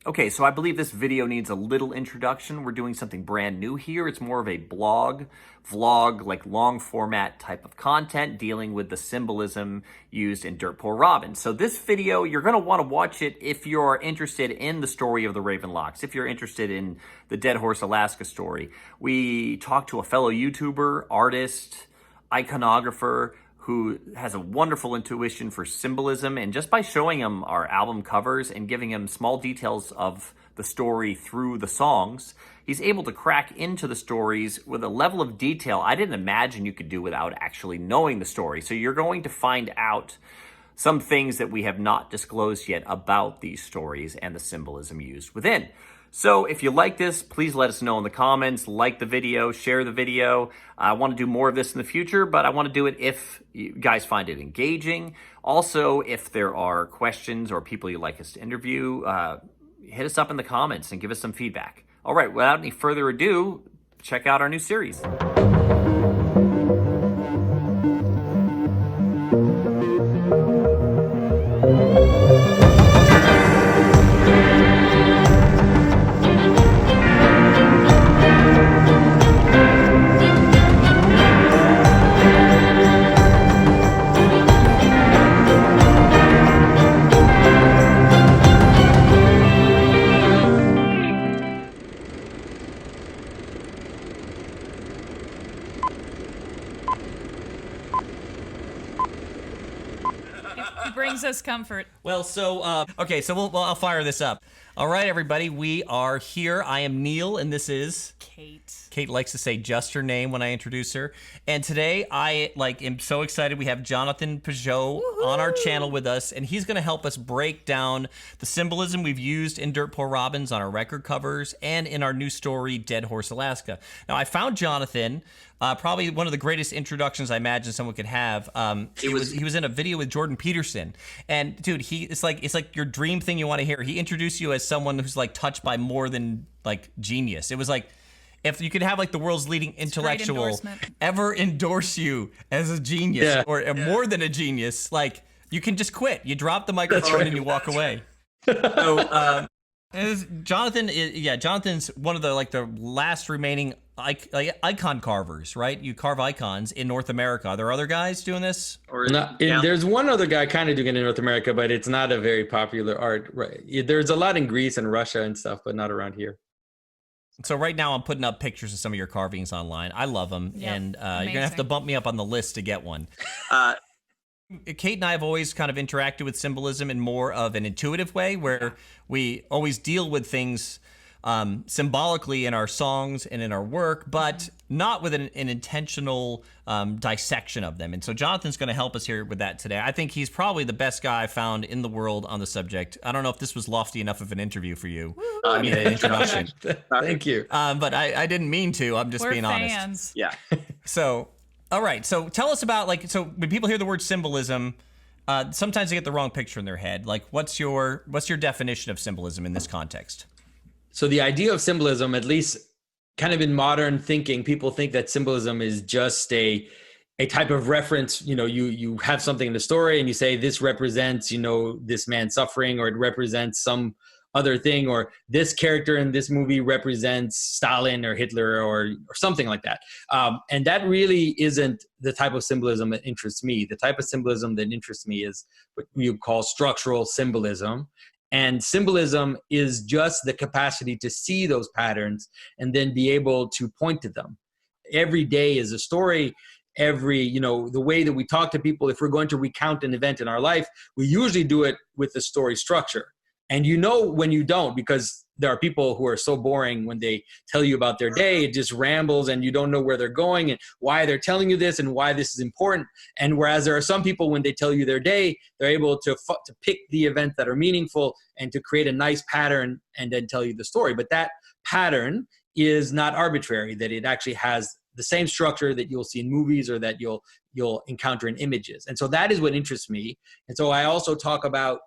Okay, so I believe this video needs a little introduction. We're doing something brand new here. It's more of a blog, vlog, like long format type of content dealing with the symbolism used in Dirt Poor Robin. So this video, you're going to want to watch it if you're interested in the story of the Ravenlocks, if you're interested in the Dead Horse Alaska story. We talked to a fellow YouTuber, artist, iconographer, who has a wonderful intuition for symbolism, and just by showing him our album covers and giving him small details of the story through the songs, he's able to crack into the stories with a level of detail I didn't imagine you could do without actually knowing the story. So you're going to find out some things that we have not disclosed yet about these stories and the symbolism used within. So if you like this, please let us know in the comments, like the video, share the video. I want to do more of this in the future, but I want to do it if you guys find it engaging. Also, if there are questions or people you'd like us to interview, hit us up in the comments and give us some feedback. All right, without any further ado, check out our new series. He brings us comfort. Well, so, okay, so I'll fire this up. All right, everybody, we are here. I am Neil, and this is... Kate. Kate likes to say just her name when I introduce her. And today, I am so excited. We have Jonathan Pageau on our channel with us, and he's going to help us break down the symbolism we've used in Dirt Poor Robins on our record covers and in our new story, Dead Horse Alaska. Now, I found Jonathan... probably one of the greatest introductions I imagine someone could have. He was in a video with Jordan Peterson, and dude, it's like your dream thing you want to hear. He introduced you as someone who's like touched by more than like genius. It was like if you could have like the world's leading intellectual ever endorse you as a genius or more than a genius, like you can just quit. You drop the microphone and you walk away. So Jonathan's one of the last remaining icon carvers, right? You carve icons in North America. Are there other guys doing this? There's one other guy kind of doing it in North America, but it's not a very popular art. Right? There's a lot in Greece and Russia and stuff, but not around here. So right now I'm putting up pictures of some of your carvings online. I love them, and you're gonna have to bump me up on the list to get one. Kate and I have always kind of interacted with symbolism in more of an intuitive way, where we always deal with things symbolically in our songs and in our work, but not with an intentional dissection of them. And so Jonathan's going to help us here with that today. I think he's probably the best guy I found in the world on the subject. I don't know if this was lofty enough of an interview for you. I mean, an introduction. Thank you. But I didn't mean to. I'm just being honest. Yeah. So, all right. So tell us about so when people hear the word symbolism, sometimes they get the wrong picture in their head. Like, what's your definition of symbolism in this context? So the idea of symbolism, at least kind of in modern thinking, people think that symbolism is just a type of reference. You know, you have something in the story and you say this represents, this man's suffering, or it represents some other thing, or this character in this movie represents Stalin or Hitler or something like that. And that really isn't the type of symbolism that interests me. The type of symbolism that interests me is what you call structural symbolism. And symbolism is just the capacity to see those patterns and then be able to point to them. Every day is a story. The way that we talk to people, if we're going to recount an event in our life, we usually do it with the story structure. And when you don't, because there are people who are so boring when they tell you about their day, it just rambles and you don't know where they're going and why they're telling you this and why this is important. And whereas there are some people, when they tell you their day, they're able to pick the events that are meaningful and to create a nice pattern and then tell you the story. But that pattern is not arbitrary, that it actually has the same structure that you'll see in movies or that you'll encounter in images. And so that is what interests me. And so I also talk about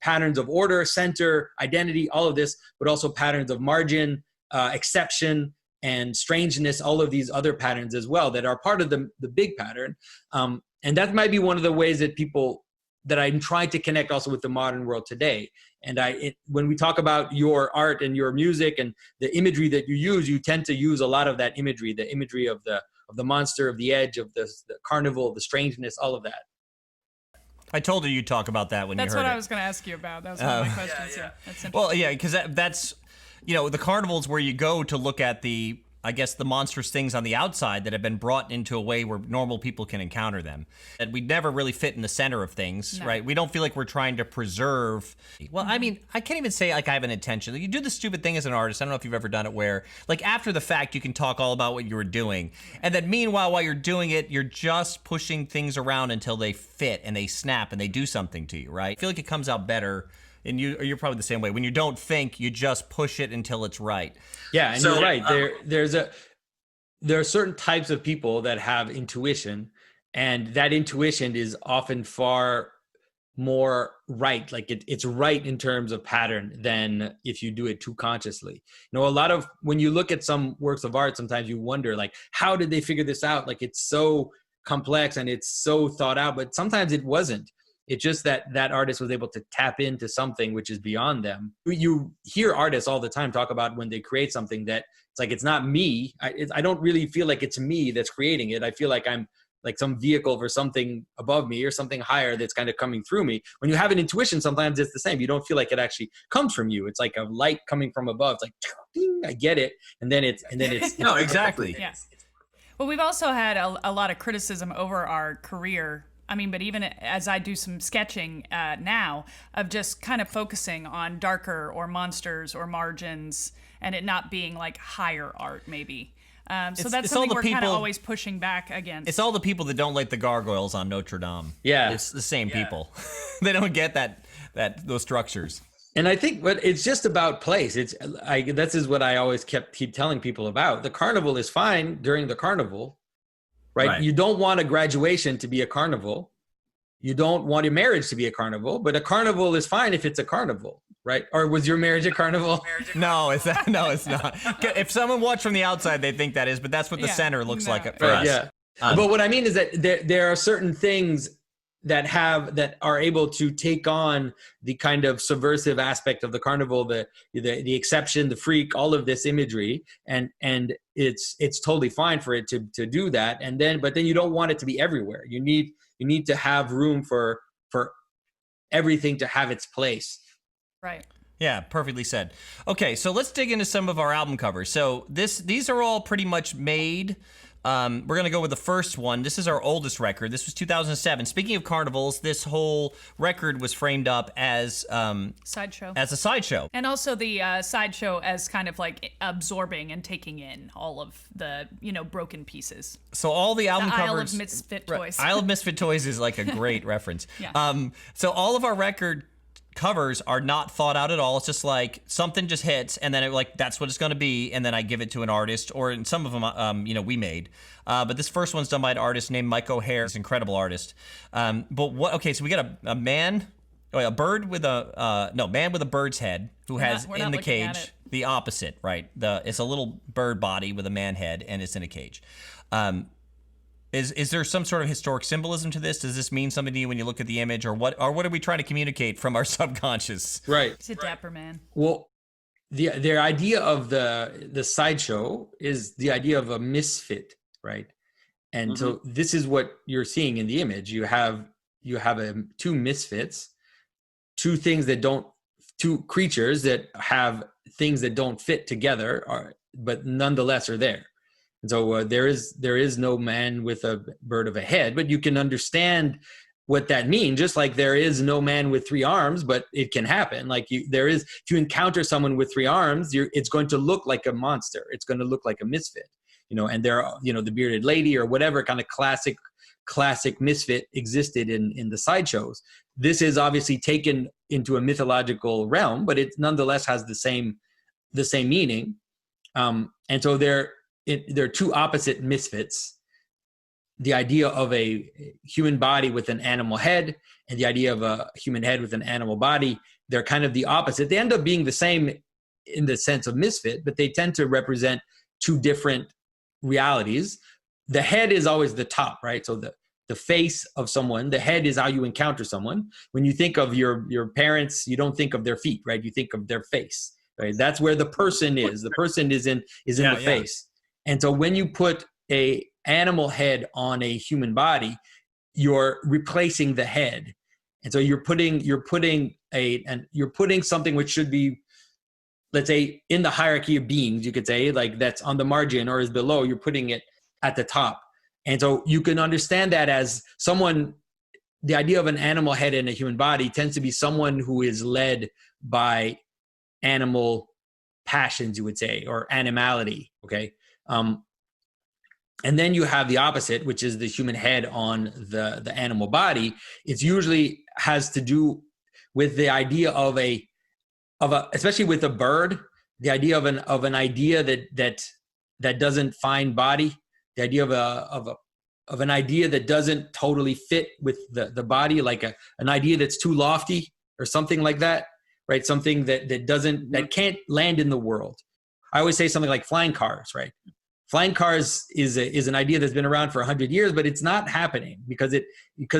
patterns of order, center, identity, all of this, but also patterns of margin, exception, and strangeness, all of these other patterns as well that are part of the big pattern. And that might be one of the ways that I'm trying to connect also with the modern world today. When we talk about your art and your music and the imagery that you use, you tend to use a lot of that imagery, the imagery of the monster, of the edge, of the carnival, the strangeness, all of that. I told you you'd talk about that when you heard it. That's what I was going to ask you about. That was one of my questions. Yeah. That's interesting. Well, yeah, because that's, the carnival's where you go to look at the monstrous things on the outside that have been brought into a way where normal people can encounter them. And we never really fit in the center of things, right? We don't feel like we're trying to preserve. Well, I mean, I can't even say like I have an intention. You do the stupid thing as an artist. I don't know if you've ever done it where like after the fact, you can talk all about what you were doing. And then meanwhile, while you're doing it, you're just pushing things around until they fit and they snap and they do something to you, right? I feel like it comes out better. And you're probably the same way. When you don't think, you just push it until it's right. Yeah, and you're right. There are certain types of people that have intuition, and that intuition is often far more right. Like it's right in terms of pattern than if you do it too consciously. A lot of when you look at some works of art, sometimes you wonder like, how did they figure this out? Like it's so complex and it's so thought out, but sometimes it wasn't. It's just that artist was able to tap into something which is beyond them. You hear artists all the time talk about when they create something that it's like, it's not me. I don't really feel like it's me that's creating it. I feel like I'm like some vehicle for something above me or something higher that's kind of coming through me. When you have an intuition, sometimes it's the same. You don't feel like it actually comes from you. It's like a light coming from above. It's like, ding, I get it. And then it's no, exactly. Yeah. Well, we've also had a lot of criticism over our career. I mean, but even as I do some sketching now of just kind of focusing on darker or monsters or margins and it not being like higher art maybe. So that's something we're kind of always pushing back against. It's all the people that don't like the gargoyles on Notre Dame. Yeah. It's the same people. They don't get those structures. And I think it's just about place. This is what I always keep telling people about. The carnival is fine during the carnival. Right? You don't want a graduation to be a carnival. You don't want your marriage to be a carnival, but a carnival is fine if it's a carnival, right? Or was your marriage a carnival? No, it's not. If someone watched from the outside, they think that is, but that's what the center looks like for us. Yeah. But what I mean is that there are certain things that are able to take on the kind of subversive aspect of the carnival, the exception, the freak, all of this imagery, and it's totally fine for it to do that. But then you don't want it to be everywhere. You need to have room for everything to have its place. Right. Yeah, perfectly said. Okay, so let's dig into some of our album covers. So these are all pretty much made. We're going to go with the first one. This is our oldest record. This was 2007. Speaking of carnivals, this whole record was framed up as sideshow. As a sideshow. And also the sideshow as kind of like absorbing and taking in all of the, broken pieces. So all the album covers... Isle of Misfit Toys. Isle of Misfit Toys is like a great reference. Yeah. So all of our record covers are not thought out at all. It's just like something just hits and then that's what it's going to be, and then I give it to an artist, or in some of them we made, but this first one's done by an artist named Mike O'Hare. He's an incredible artist. So we got a man with a bird's head who has in the cage the opposite, right? It's a little bird body with a man head and it's in a cage. Is there some sort of historic symbolism to this? Does this mean something to you when you look at the image, or what are we trying to communicate from our subconscious? Right. He's a dapper man. Well, the idea of the sideshow is the idea of a misfit, right? And so this is what you're seeing in the image. You have two misfits, two creatures that have things that don't fit together, but nonetheless are there. And so there is no man with a bird of a head, but you can understand what that means. Just like there is no man with three arms, but it can happen. Like if you encounter someone with three arms, it's going to look like a monster. It's going to look like a misfit, and there are, the bearded lady or whatever kind of classic misfit existed in the sideshows. This is obviously taken into a mythological realm, but it nonetheless has the same meaning. And so there are two opposite misfits. The idea of a human body with an animal head and the idea of a human head with an animal body, they're kind of the opposite. They end up being the same in the sense of misfit, but they tend to represent two different realities. The head is always the top, right? So the face of someone. The head is how you encounter someone. When you think of your parents, you don't think of their feet, right? You think of their face, right? That's where the person is. The person is in the face. And so when you put a animal head on a human body, you're replacing the head. And so you're putting something which should be, let's say, in the hierarchy of beings, you could say, like that's on the margin or is below, you're putting it at the top. And so you can understand that as someone, the idea of an animal head in a human body tends to be someone who is led by animal passions, you would say, or animality, okay? And then you have the opposite, which is the human head on the animal body. It's usually has to do with the idea of a especially with a bird, the idea of an idea that doesn't find body, the idea of an idea that doesn't totally fit with the body, like an idea that's too lofty or something like that, right? Something that can't land in the world. I always say something like flying cars, right? Flying cars is an idea that's been around for 100 years, but it's not happening because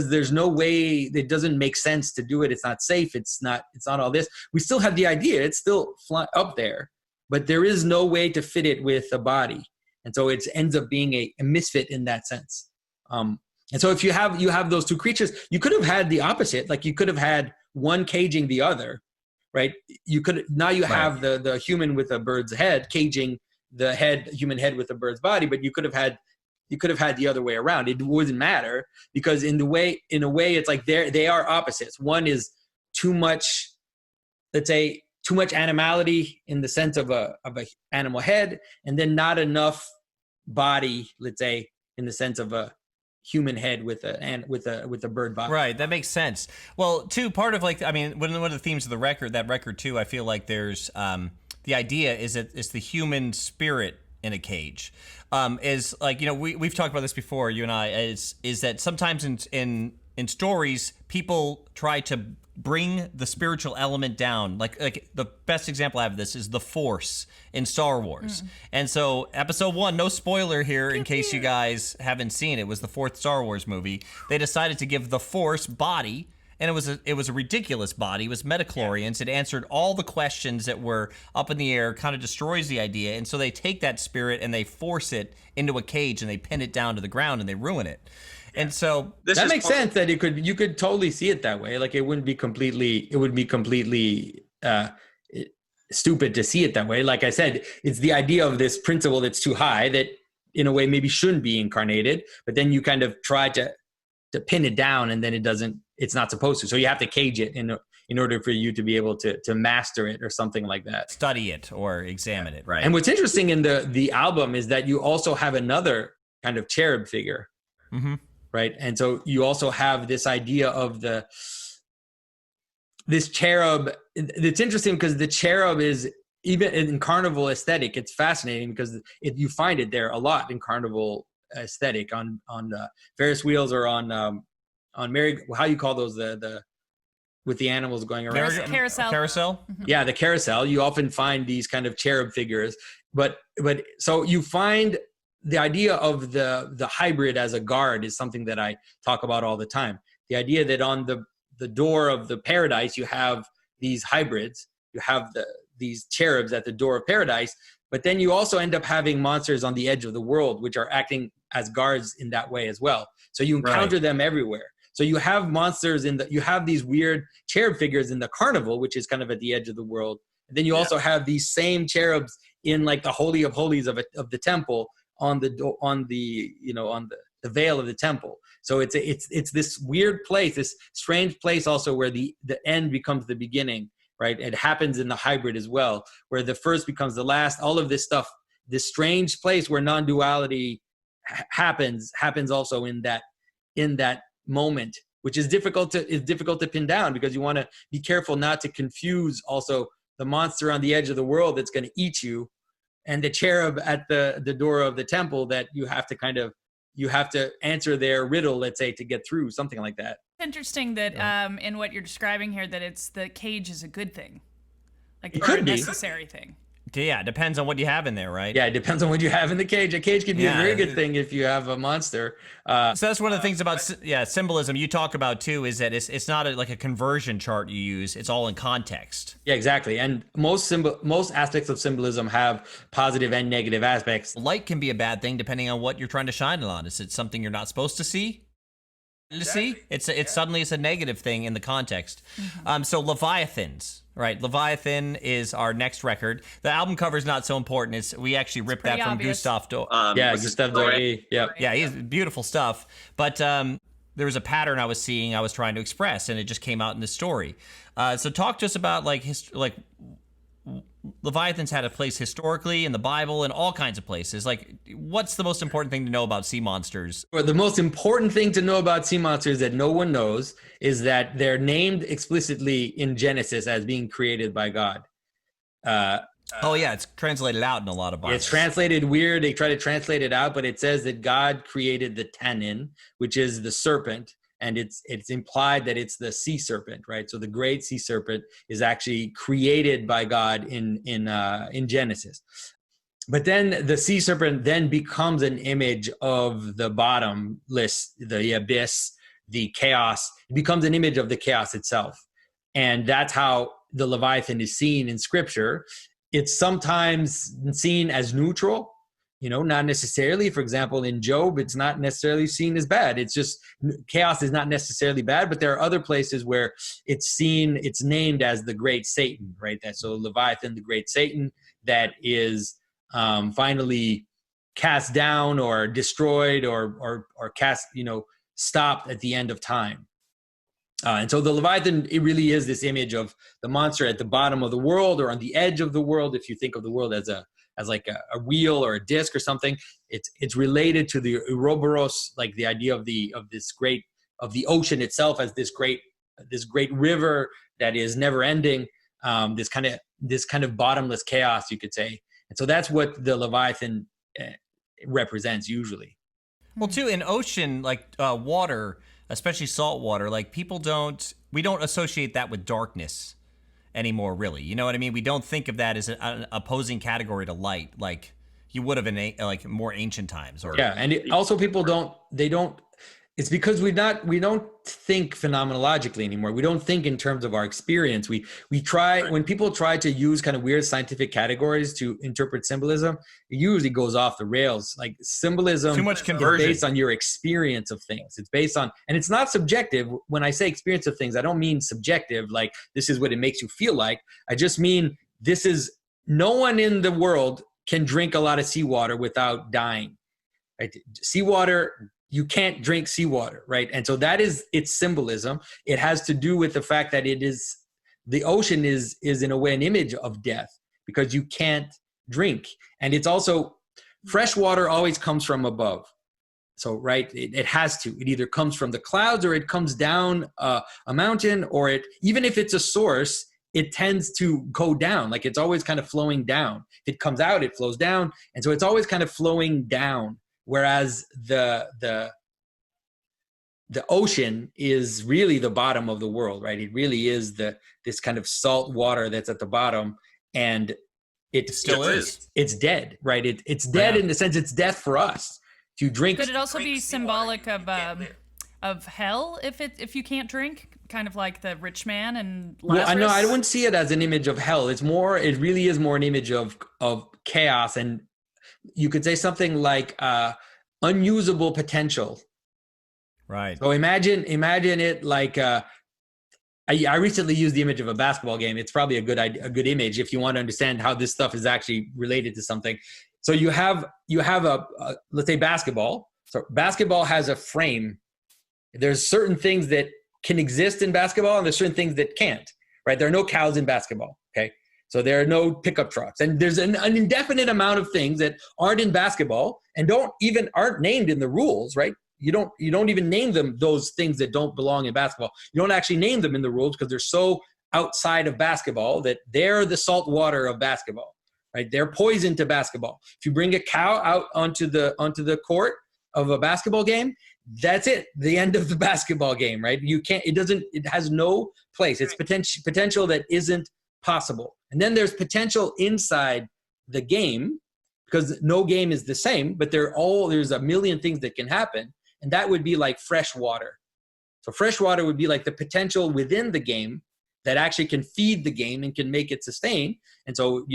there's no way, it doesn't make sense to do it. It's not safe. It's not all this. We still have the idea. It's still up there, but there is no way to fit it with a body. And so it ends up being a misfit in that sense. And so if you have those two creatures, you could have had the opposite. Like you could have had one caging the other, right? Now you have the human with a bird's head caging the human head with a bird's body, but you could have had the other way around. It wouldn't matter because in a way, it's like they are opposites. One is too much, let's say, too much animality in the sense of a animal head, and then not enough body, let's say, in the sense of a human head with a bird body. Right, that makes sense. Well, too, part of one of the themes of the record too, I feel like there's the idea is that it's the human spirit in a cage. Is like, we've talked about this before, you and I, is that sometimes in stories people try to bring the spiritual element down. Like the best example I have of this is the Force in Star Wars. And so episode 1, no spoiler here in case you guys haven't seen it, was the 4th Star Wars movie. They decided to give the Force body, and it was a ridiculous body. It was midichlorians. It answered all the questions that were up in the air, kind of destroys the idea. And so they take that spirit and they force it into a cage and they pin it down to the ground and they ruin it. And so that makes sense that you could totally see it that way. Like it would be completely stupid to see it that way. Like I said, it's the idea of this principle that's too high that in a way maybe shouldn't be incarnated, but then you kind of try to pin it down and then it's not supposed to. So you have to cage it in order for you to be able to master it or something like that. Study it or examine it. Right. And what's interesting in the album is that you also have another kind of cherub figure. Mm-hmm. Right. And so you also have this idea of this cherub. It's interesting because the cherub is, even in carnival aesthetic, it's fascinating because you find it there a lot in carnival aesthetic on Ferris wheels or on how you call those, the with the animals going around. Carousel. Mm-hmm. Yeah, the carousel. You often find these kind of cherub figures, but so you find the idea of the hybrid as a guard is something that I talk about all the time. The idea that on the door of the paradise, you have these hybrids, you have these cherubs at the door of paradise, but then you also end up having monsters on the edge of the world, which are acting as guards in that way as well. So you encounter them everywhere. So you have monsters you have these weird cherub figures in the carnival, which is kind of at the edge of the world. And then you also have these same cherubs in like the Holy of Holies of the temple, on the veil of the temple. So it's this weird place, this strange place also where the end becomes the beginning, right? It happens in the hybrid as well, where the first becomes the last. All of this stuff, this strange place where non-duality happens also in that moment, which is difficult to pin down because you want to be careful not to confuse also the monster on the edge of the world that's going to eat you and the cherub at the door of the temple that you have to answer their riddle, let's say, to get through, something like that. It's interesting that in what you're describing here, that it's the cage is a good thing, like it could a be necessary thing. Yeah, it depends on what you have in there, right? Yeah, it depends on what you have in the cage. A cage can be a very good thing if you have a monster. So that's one of the things about symbolism you talk about too, is that it's not like a conversion chart you use. It's all in context. Yeah, exactly. And most aspects of symbolism have positive and negative aspects. Light can be a bad thing depending on what you're trying to shine it on. Is it something you're not supposed to see? Suddenly it's a negative thing in the context. So Leviathans, right? Leviathan is our next record. The album cover is not so important. We actually ripped that from obvious. Gustave Gustave Doré. Yep. Yeah, he's beautiful stuff. But there was a pattern I was seeing, I was trying to express, and it just came out in the story. So talk to us about like Leviathans had a place historically in the Bible and all kinds of places. Like, what's the most important thing to know about sea monsters? Well, the most important thing to know about sea monsters that no one knows is that they're named explicitly in Genesis as being created by God. Oh yeah, it's translated out in a lot of Bibles. It's translated weird. They try to translate it out, but it says that God created the Tannin, which is the serpent. And it's implied that it's the sea serpent, right? So the great sea serpent is actually created by God in Genesis. But then the sea serpent then becomes an image of the bottomless, the abyss, the chaos. It becomes an image of the chaos itself. And that's how the Leviathan is seen in Scripture. It's sometimes seen as neutral, not necessarily. For example, in Job, it's not necessarily seen as bad. It's just chaos is not necessarily bad, but there are other places where it's named as the great Satan, right? So Leviathan, the great Satan, that is finally cast down or destroyed or cast, stopped at the end of time. And so the Leviathan, it really is this image of the monster at the bottom of the world or on the edge of the world. If you think of the world as like a wheel or a disc or something, it's related to the Ouroboros, like the idea of the ocean itself as this great river that is never ending, this kind of bottomless chaos, you could say. And so that's what the Leviathan represents usually. Well, too, in ocean, like water, especially salt water, like we don't associate that with darkness anymore, really. You know what I mean? We don't think of that as an opposing category to light, like you would have in like more ancient times. And also people don't. It's because we don't think phenomenologically anymore. We don't think in terms of our experience. We try, when people try to use kind of weird scientific categories to interpret symbolism, it usually goes off the rails. Like symbolism Too much is conversion. based on your experience of things. It's based on, and it's not subjective. When I say experience of things, I don't mean subjective, like this is what it makes you feel like. I just mean no one in the world can drink a lot of seawater without dying. Right? Seawater, you can't drink seawater, right? And so that is its symbolism. It has to do with the fact that the ocean is in a way an image of death because you can't drink. And it's also, fresh water always comes from above. So, right, it has to. It either comes from the clouds or it comes down a mountain, or even if it's a source, it tends to go down. Like it's always kind of flowing down. If it comes out, it flows down. And so it's always kind of flowing down. Whereas the ocean is really the bottom of the world, right? It really is this kind of salt water that's at the bottom, and it still is. It's dead, right? It's dead in the sense it's death for us. If you drink, Could it also be symbolic of hell if you can't drink, kind of like the rich man and Lazarus? Well, I know I wouldn't see it as an image of hell. It really is more an image of chaos, and you could say something like unusable potential. Right. So imagine it like I recently used the image of a basketball game. It's probably a good image if you want to understand how this stuff is actually related to something. So you have a let's say basketball. So basketball has a frame. There's certain things that can exist in basketball, and there's certain things that can't. Right? There are no cows in basketball. Okay. So there are no pickup trucks, and there's an indefinite amount of things that aren't in basketball and aren't named in the rules, right? You don't even name them, those things that don't belong in basketball. You don't actually name them in the rules because they're so outside of basketball that they're the salt water of basketball, right? They're poison to basketball. If you bring a cow out onto the court of a basketball game, that's it, the end of the basketball game, right? It has no place. It's potential that isn't possible. And then there's potential inside the game, because no game is the same, but there's a million things that can happen. And that would be like fresh water. So fresh water would be like the potential within the game that actually can feed the game and can make it sustain. And so,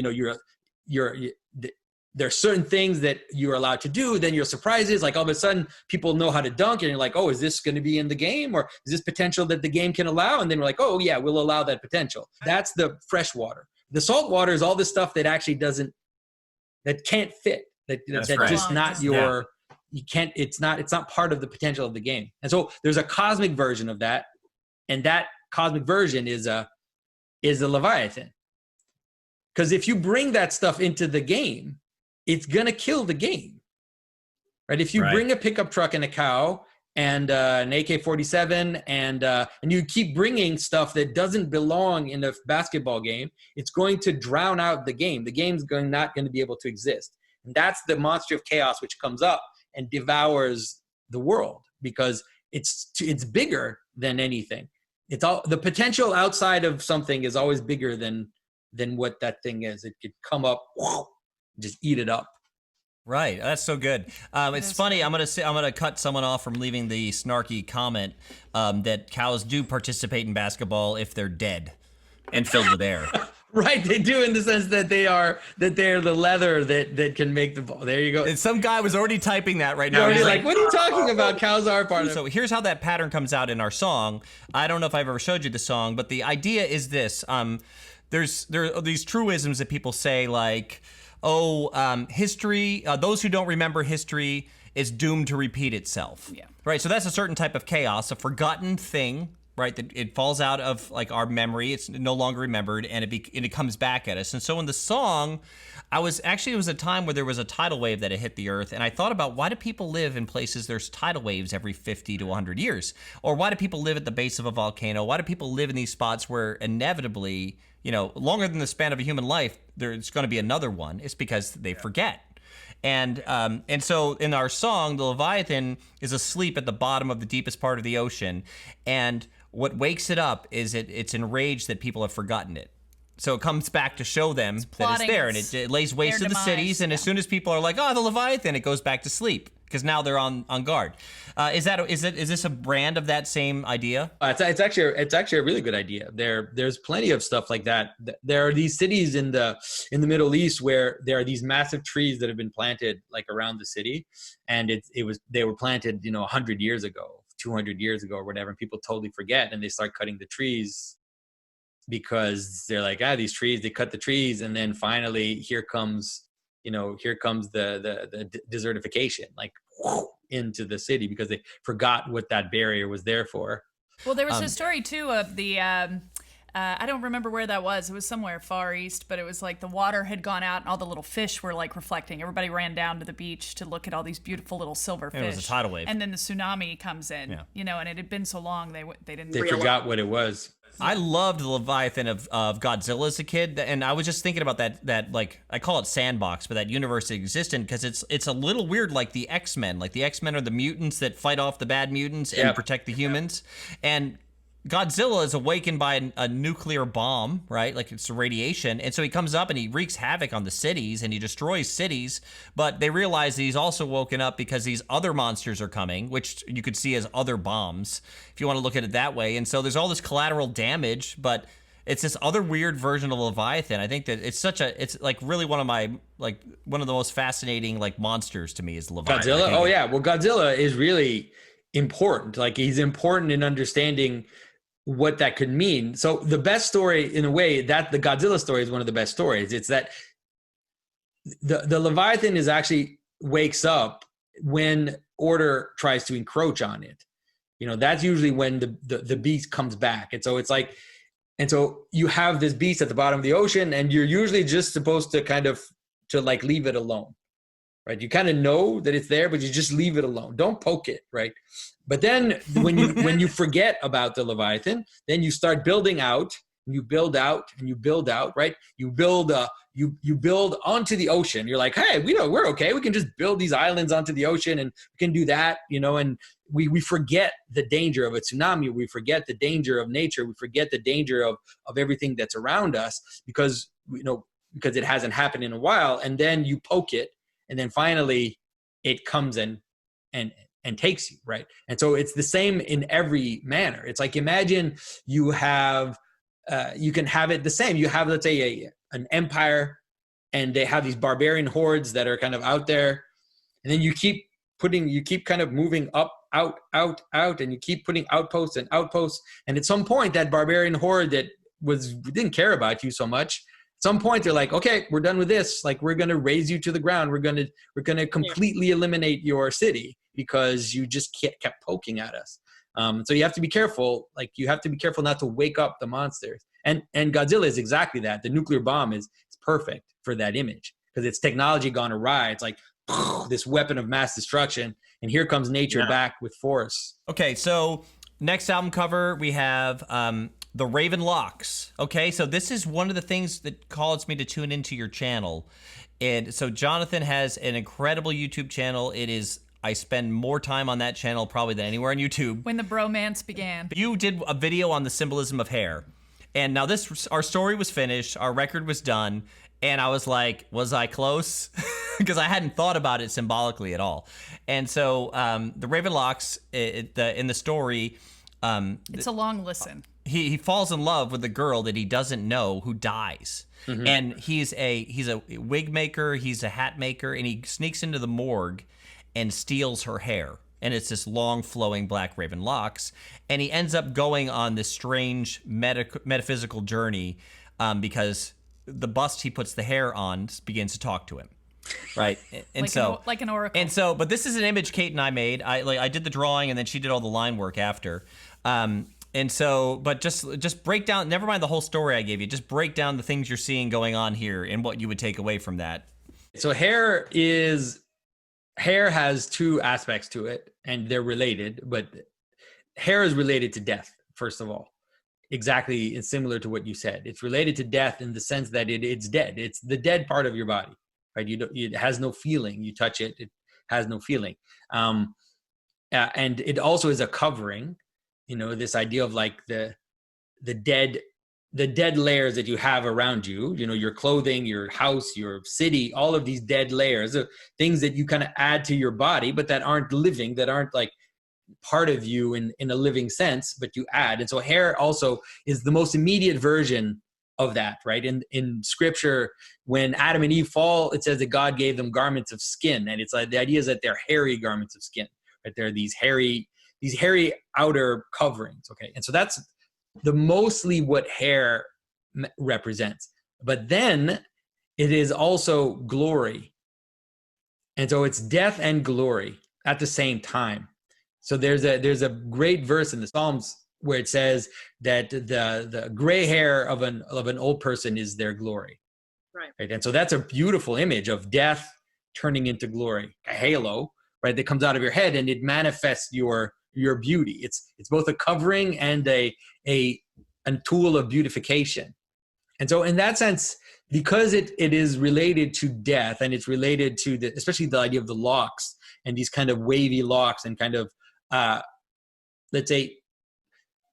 there's certain things that you're allowed to do. Then your surprises, like all of a sudden people know how to dunk, and you're like, oh, is this going to be in the game, or is this potential that the game can allow? And then we're like, oh yeah, we'll allow that potential. That's the fresh water. The salt water is all the stuff that actually that can't fit. That's right. just not your. Yeah. You can't. It's not part of the potential of the game. And so there's a cosmic version of that, and that cosmic version is a Leviathan. Because if you bring that stuff into the game, it's gonna kill the game, right? If you bring a pickup truck and a cow and an AK-47 and you keep bringing stuff that doesn't belong in a basketball game, it's going to drown out the game. The game's not going to be able to exist. And that's the monster of chaos which comes up and devours the world, because it's bigger than anything. It's all the potential outside of something is always bigger than what that thing is. It could come up, just eat it up. Right, that's so good. It's funny. I'm gonna cut someone off from leaving the snarky comment that cows do participate in basketball if they're dead and filled with air. Right, they do, in the sense that they're the leather that can make the ball. There you go. And some guy was already typing that right now. He's like, what are you talking about? Cows are part of it. So here's how that pattern comes out in our song. I don't know if I've ever showed you the song, but the idea is this. There are these truisms that people say, like, history, those who don't remember history is doomed to repeat itself. Yeah. Right, so that's a certain type of chaos, a forgotten thing, right, that it falls out of like our memory, it's no longer remembered, and it comes back at us. And so in the song, it was a time where there was a tidal wave that had hit the earth, and I thought about, why do people live in places there's tidal waves every 50 to 100 years? Or why do people live at the base of a volcano? Why do people live in these spots where inevitably, longer than the span of a human life, there's going to be another one? It's because they forget. And so in our song, the Leviathan is asleep at the bottom of the deepest part of the ocean, and what wakes it up is it's enraged that people have forgotten it. So it comes back to show them that it's there, and it lays waste to the cities. And as soon as people are like, "Oh, the Leviathan," it goes back to sleep because now they're on guard. Is this a brand of that same idea? It's actually a really good idea. There's plenty of stuff like that. There are these cities in the Middle East where there are these massive trees that have been planted like around the city, and they were planted 100 years ago, 200 years ago, or whatever. And people totally forget, and they start cutting the trees because they're like, these trees. They cut the trees, and then finally here comes the desertification, like into the city, because they forgot what that barrier was there for. Well, there was a story too of the I don't remember where that was. It was somewhere far east, but it was like the water had gone out and all the little fish were like reflecting. Everybody ran down to the beach to look at all these beautiful little silver fish. It was a tidal wave. And then the tsunami comes in, and it had been so long they didn't realize. Forgot what it was. I loved the Leviathan of Godzilla as a kid, and I was just thinking about that like, I call it sandbox, but that universe existed because it's a little weird, like the X-Men. Like the X-Men are the mutants that fight off the bad mutants and protect the humans, and Godzilla is awakened by a nuclear bomb, right? Like it's radiation. And so he comes up and he wreaks havoc on the cities and he destroys cities. But they realize that he's also woken up because these other monsters are coming, which you could see as other bombs, if you want to look at it that way. And so there's all this collateral damage, but it's this other weird version of Leviathan. I think that it's like really one of the most fascinating like monsters to me is Leviathan. Godzilla? Oh yeah. Well, Godzilla is really important. Like he's important in understanding what that could mean. So the best story, in a way, that the Godzilla story is one of the best stories. It's that the Leviathan actually wakes up when order tries to encroach on it. That's usually when the beast comes back. And so so you have this beast at the bottom of the ocean, and you're usually just supposed to like leave it alone. Right? You kind of know that it's there, but you just leave it alone. Don't poke it, right? But then when you forget about the Leviathan, then you start building out, and you build out, and you build out, right? You build you build onto the ocean. You're like, hey, we're okay. We can just build these islands onto the ocean, and we can do that, and we forget the danger of a tsunami. We forget the danger of nature. We forget the danger of everything that's around us because because it hasn't happened in a while, and then you poke it, and then finally it comes and takes you, right? And so it's the same in every manner. It's like, imagine you have you can have it the same. You have, let's say, an empire, and they have these barbarian hordes that are kind of out there, and then you keep kind of moving up, out, and you keep putting outposts and outposts, and at some point that barbarian horde that didn't care about you so much, at some point they're like, okay, we're done with this, like, we're going to raze you to the ground, we're going to completely eliminate your city because you just kept poking at us. So you have to be careful, like, you have to be careful not to wake up the monsters, and Godzilla is exactly that. The nuclear bomb is perfect for that image, because it's technology gone awry. It's like this weapon of mass destruction, and here comes nature back with force. Okay, so next album cover we have The Raven Locks. Okay, so this is one of the things that caused me to tune into your channel. And so Jonathan has an incredible YouTube channel. I spend more time on that channel probably than anywhere on YouTube. When the bromance began. You did a video on the symbolism of hair. And now our story was finished, our record was done, and I was like, was I close? Because I hadn't thought about it symbolically at all. And so the Raven Locks, in the story... it's a long listen. He falls in love with a girl that he doesn't know who dies. Mm-hmm. And he's a wig maker, he's a hat maker, and he sneaks into the morgue and steals her hair. And it's this long flowing black raven locks. And he ends up going on this strange metaphysical journey because the bust he puts the hair on begins to talk to him. Right. And like an oracle. And so, but this is an image Kate and I made. I did the drawing, and then she did all the line work after. And so, but just break down, never mind the whole story I gave you, just break down the things you're seeing going on here and what you would take away from that. So hair has two aspects to it, and they're related, but hair is related to death, first of all. Exactly. It's similar to what you said. It's related to death in the sense that it's dead. It's the dead part of your body, right? It has no feeling. You touch it, it has no feeling. And it also is a covering, this idea of like the dead layers that you have around you, your clothing, your house, your city, all of these dead layers of things that you kind of add to your body, but that aren't living, that aren't like part of you in a living sense, but you add. And so hair also is the most immediate version of that, right? In scripture, when Adam and Eve fall, it says that God gave them garments of skin. And it's like, the idea is that they're hairy garments of skin, right? They're these hairy outer coverings. Okay. And so that's mostly what hair represents. But then it is also glory. And so it's death and glory at the same time. So there's a great verse in the Psalms where it says that the gray hair of an old person is their glory. Right. And so that's a beautiful image of death turning into glory, a halo, right, that comes out of your head, and it manifests your beauty. It's both a covering and a tool of beautification. And so in that sense, because it is related to death, and it's related to especially the idea of the locks and these kind of wavy locks and kind of let's say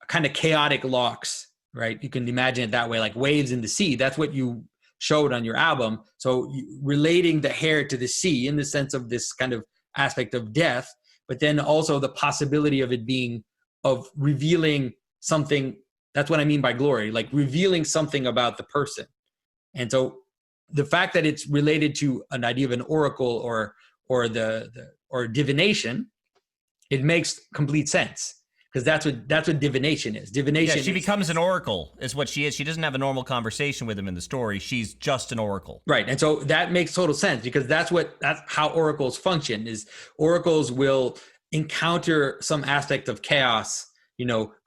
kind of chaotic locks, right? You can imagine it that way, like waves in the sea. That's what you showed on your album. So relating the hair to the sea in the sense of this kind of aspect of death, but then also the possibility of it being, of revealing something. That's what I mean by glory, like revealing something about the person. And so the fact that it's related to an idea of an oracle or divination, it makes complete sense, because that's what divination is. Divination. Yeah, she becomes an oracle, is what she is. She doesn't have a normal conversation with him in the story. She's just an oracle. Right. And so that makes total sense, because that's how oracles function. Is oracles will encounter some aspect of chaos,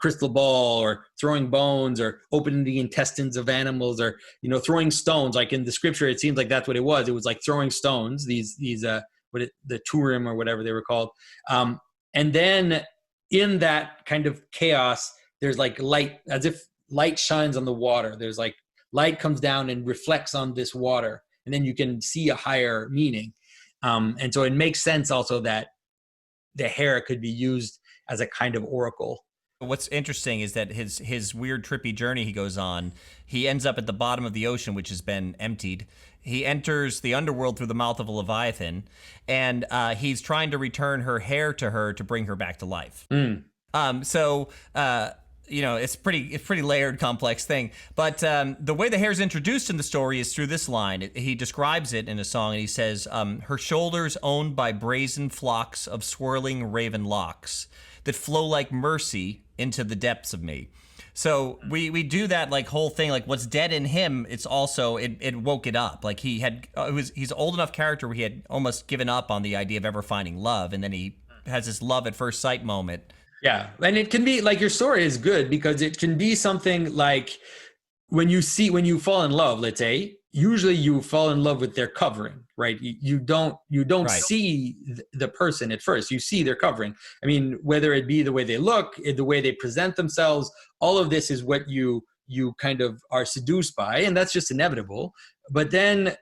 crystal ball, or throwing bones, or opening the intestines of animals, or throwing stones. Like in the scripture, it seems like that's what it was. It was like throwing stones, the Turim or whatever they were called. And then in that kind of chaos, there's like light, as if light shines on the water. There's like light comes down and reflects on this water, and then you can see a higher meaning. And so it makes sense also that the hair could be used as a kind of oracle. What's interesting is that his weird trippy journey he goes on, he ends up at the bottom of the ocean, which has been emptied. He enters the underworld through the mouth of a leviathan, and he's trying to return her hair to her to bring her back to life. It's pretty layered, complex thing. But the way the hair's introduced in the story is through this line. He describes it in a song, and he says, "Her shoulders owned by brazen flocks of swirling raven locks that flow like mercy into the depths of me." So we do that like whole thing, like what's dead in him, it's also, it woke it up. Like he's an old enough character where he had almost given up on the idea of ever finding love, and then he has this love at first sight moment. Yeah, and it can be like, your story is good because it can be something like when you fall in love, let's say, usually you fall in love with their covering, right? You don't Right. see the person at first. You see their covering. I mean, whether it be the way they look, the way they present themselves, all of this is what you kind of are seduced by, and that's just inevitable. But then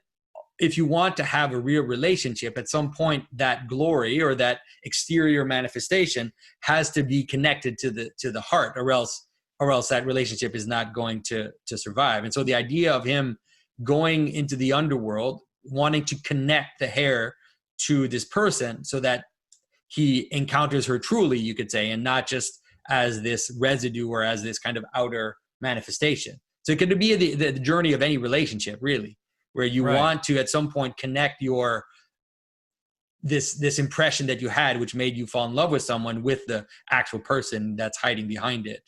if you want to have a real relationship, at some point that glory or that exterior manifestation has to be connected to the heart, or else that relationship is not going to survive. And so the idea of him going into the underworld, wanting to connect the hair to this person so that he encounters her truly, you could say, and not just as this residue or as this kind of outer manifestation. So it could be the journey of any relationship, really, where you want to at some point connect this impression that you had, which made you fall in love with someone, with the actual person that's hiding behind it.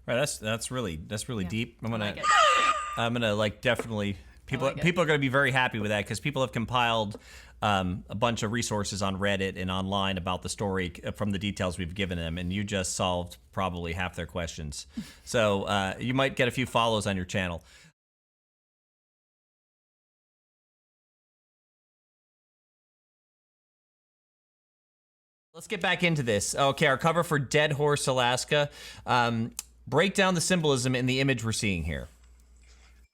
Right. That's really deep. I'm gonna definitely people are gonna be very happy with that, because people have compiled a bunch of resources on Reddit and online about the story from the details we've given them, and you just solved probably half their questions. So you might get a few follows on your channel. Let's get back into this. Okay, our cover for Dead Horse Alaska. Break down the symbolism in the image we're seeing here.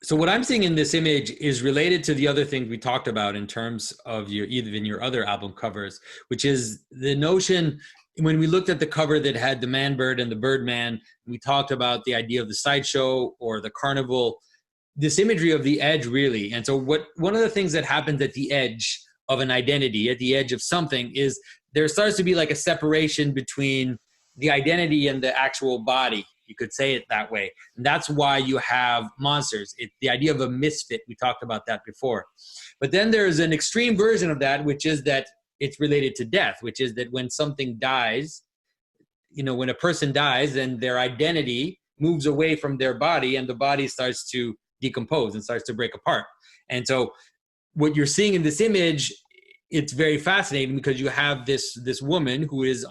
So what I'm seeing in this image is related to the other things we talked about in terms of your other album covers, which is the notion, when we looked at the cover that had the man bird and the birdman, we talked about the idea of the sideshow or the carnival, this imagery of the edge, really. And so one of the things that happens at the edge of an identity, at the edge of something, is there starts to be like a separation between the identity and the actual body. You could say it that way. And that's why you have monsters. The idea of a misfit, we talked about that before. But then there's an extreme version of that, which is that it's related to death, which is that when something dies, when a person dies, then their identity moves away from their body, and the body starts to decompose and starts to break apart. And so what you're seeing in this image, it's very fascinating, because you have this woman who is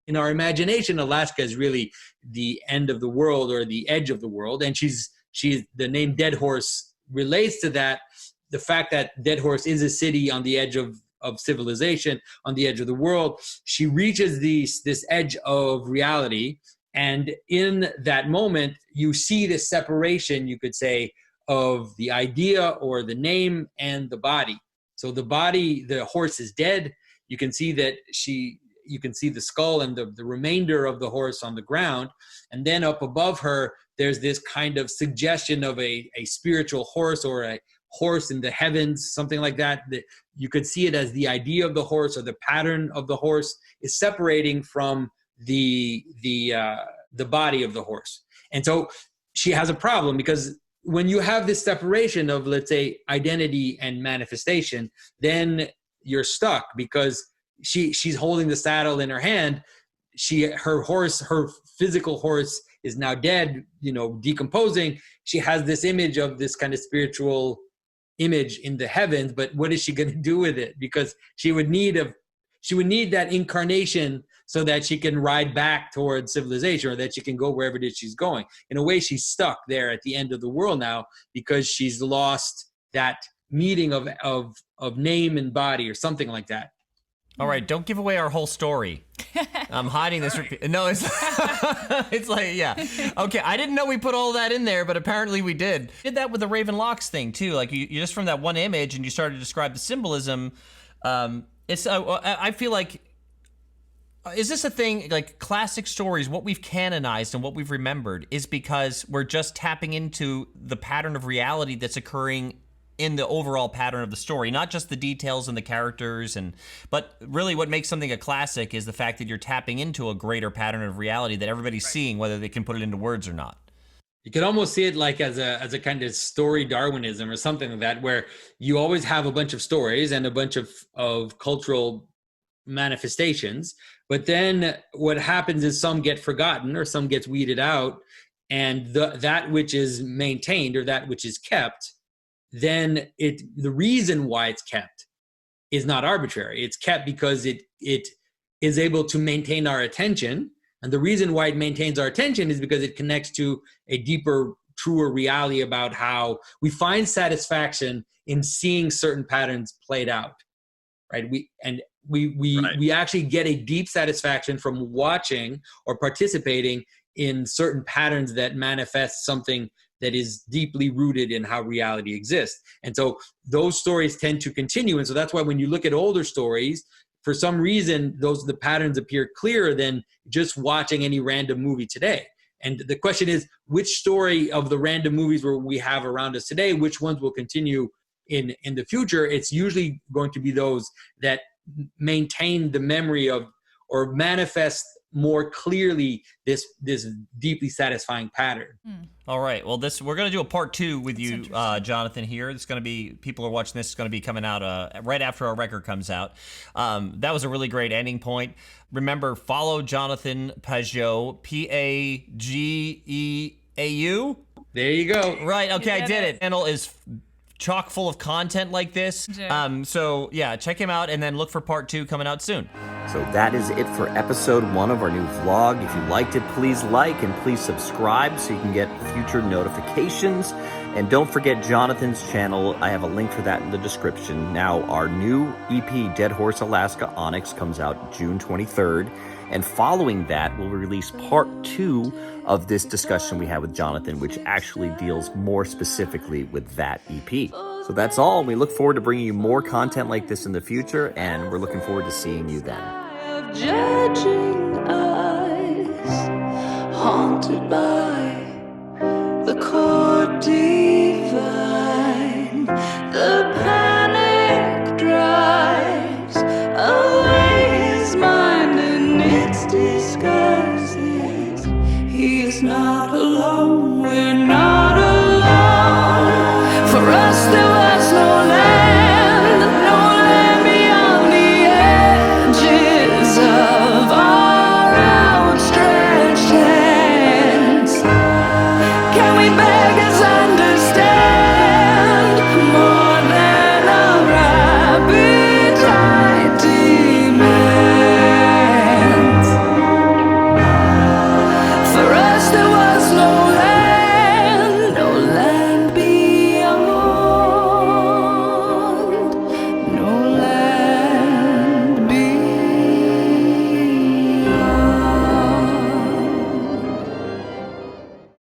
in our imagination, Alaska is really the end of the world or the edge of the world. And she's the name Dead Horse relates to that. The fact that Dead Horse is a city on the edge of civilization, on the edge of the world. She reaches this edge of reality. And in that moment, you see the separation, you could say, of the idea or the name and the body. So the body, the horse is dead. You can see that you can see the skull and the remainder of the horse on the ground. And then up above her, there's this kind of suggestion of a spiritual horse, or a horse in the heavens, something like that. That you could see it as the idea of the horse, or the pattern of the horse is separating from the body of the horse. And so she has a problem, because when you have this separation of, let's say, identity and manifestation, then you're stuck, because she's holding the saddle in her hand. Her physical horse is now dead, decomposing. She has this image of this kind of spiritual image in the heavens, but what is she going to do with it? Because she would need that incarnation so that she can ride back towards civilization, or that she can go wherever it is she's going. In a way, she's stuck there at the end of the world now, because she's lost that meeting of name and body, or something like that. All right, don't give away our whole story. I'm hiding this. No, it's it's like, yeah. Okay, I didn't know we put all that in there, but apparently we did. Did that with the Raven Locks thing too. Like you just from that one image, and you started to describe the symbolism. I feel like Is this a thing, like classic stories, what we've canonized and what we've remembered is because we're just tapping into the pattern of reality that's occurring in the overall pattern of the story, not just the details and the characters, but really what makes something a classic is the fact that you're tapping into a greater pattern of reality that everybody's seeing, whether they can put it into words or not. You could almost see it like as a kind of story Darwinism or something like that, where you always have a bunch of stories and a bunch of cultural manifestations, but then what happens is some get forgotten or some gets weeded out, and that which is maintained or that which is kept, then the reason why it's kept is not arbitrary. It's kept because it is able to maintain our attention. And the reason why it maintains our attention is because it connects to a deeper, truer reality about how we find satisfaction in seeing certain patterns played out, right? We actually get a deep satisfaction from watching or participating in certain patterns that manifest something that is deeply rooted in how reality exists. And so those stories tend to continue. And so that's why when you look at older stories, for some reason, the patterns appear clearer than just watching any random movie today. And the question is, which story of the random movies where we have around us today, which ones will continue in the future? It's usually going to be those that maintain the memory of or manifest more clearly this deeply satisfying pattern. All right. Well, we're going to do a part 2 with you, Jonathan. Here, it's going to be people are watching this. It's going to be coming out right after our record comes out. That was a really great ending point. Remember, follow Jonathan Pageau, Pageau. There you go. Right. Okay, I did it. Channel is chock full of content like this. Yeah. So yeah, check him out and then look for part 2 coming out soon. So that is it for episode 1 of our new vlog. If you liked it, please like and please subscribe so you can get future notifications. And don't forget Jonathan's channel. I have a link for that in the description. Now, our new EP, Dead Horse Alaska ONYX, comes out June 23rd. And following that, we'll release part 2 of this discussion we had with Jonathan, which actually deals more specifically with that EP. So that's all. We look forward to bringing you more content like this in the future, and we're looking forward to seeing you then. Judging eyes, haunted by the core diva.